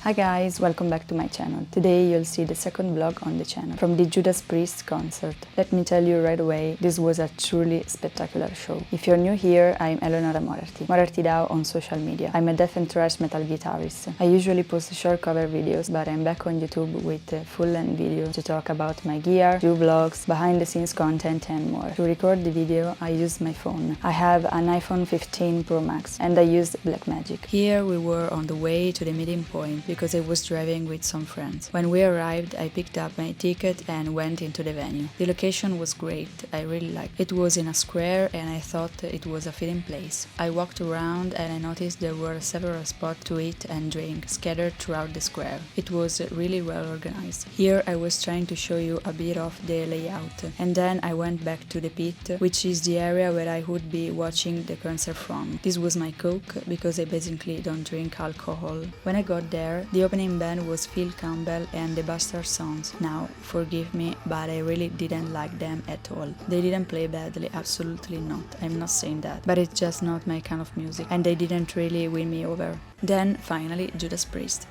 Hi guys, welcome back to my channel. Today you'll see the second vlog on the channel from the Judas Priest concert. Let me tell you right away, this was a truly spectacular show. If you're new here, I'm Eleonora Moriarty Dao on social media. I'm a death and thrash metal guitarist. I usually post short cover videos, but I'm back on YouTube with full-length videos to talk about my gear, do vlogs, behind the scenes content and more. To record the video, I used my phone. I have an iPhone 15 Pro Max and I used Blackmagic. Here we were on the way to the meeting point because I was driving with some friends. When we arrived, I picked up my ticket and went into the venue. The location was great, I really liked it. It was in a square and I thought it was a fitting place. I walked around and I noticed there were several spots to eat and drink scattered throughout the square. It was really well organized. Here I was trying to show you a bit of the layout, and then I went back to the pit, which is the area where I would be watching the concert from. This was my coke because I basically don't drink alcohol. When I got there, the opening band was Phil Campbell and the Bastard Sons. Now, forgive me, but I really didn't like them at all. They didn't play badly, absolutely not. I'm not saying that, but it's just not my kind of music, and they didn't really win me over. Then, finally, Judas Priest.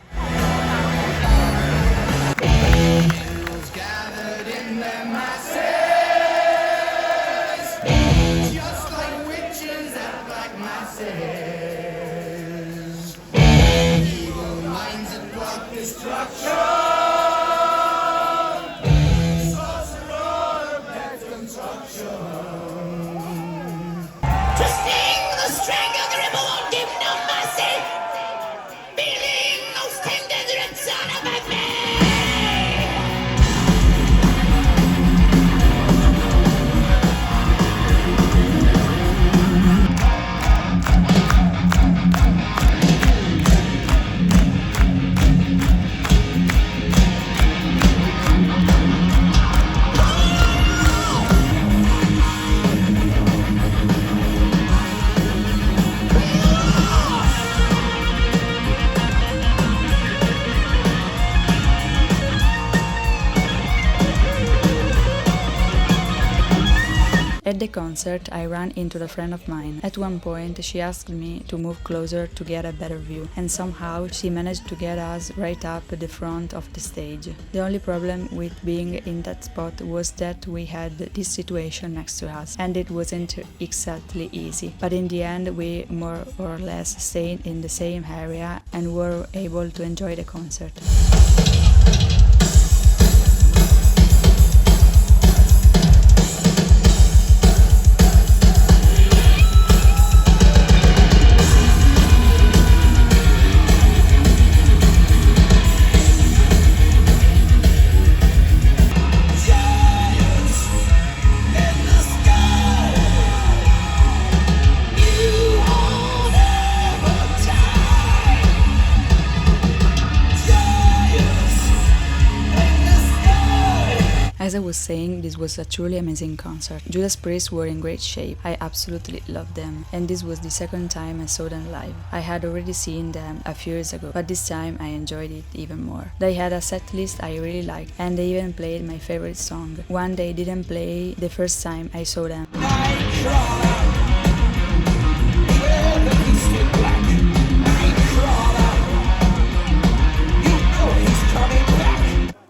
At the concert, I ran into a friend of mine. At one point, she asked me to move closer to get a better view, and somehow she managed to get us right up at the front of the stage. The only problem with being in that spot was that we had this situation next to us, and it wasn't exactly easy. But in the end, we more or less stayed in the same area and were able to enjoy the concert. As I was saying, this was a truly amazing concert. Judas Priest were in great shape. I absolutely loved them, and this was the second time I saw them live. I had already seen them a few years ago, but this time I enjoyed it even more. They had a set list I really liked, and they even played my favorite song, one they didn't play the first time I saw them.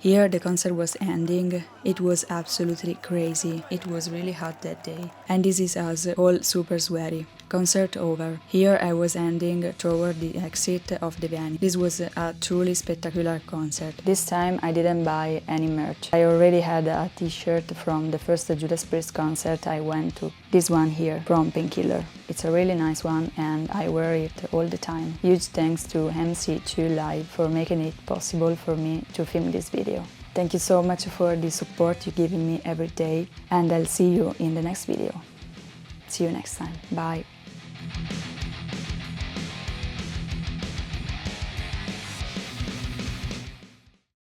Here the concert was ending. It was absolutely crazy. It was really hot that day. And this is us, all super sweaty. Concert over. Here I was ending toward the exit of the venue. This was a truly spectacular concert. This time I didn't buy any merch. I already had a t-shirt from the first Judas Priest concert I went to. This one here, from Painkiller. It's a really nice one and I wear it all the time. Huge thanks to MC2 Live for making it possible for me to film this video. Thank you so much for the support you're giving me every day, and I'll see you in the next video. See you next time. Bye.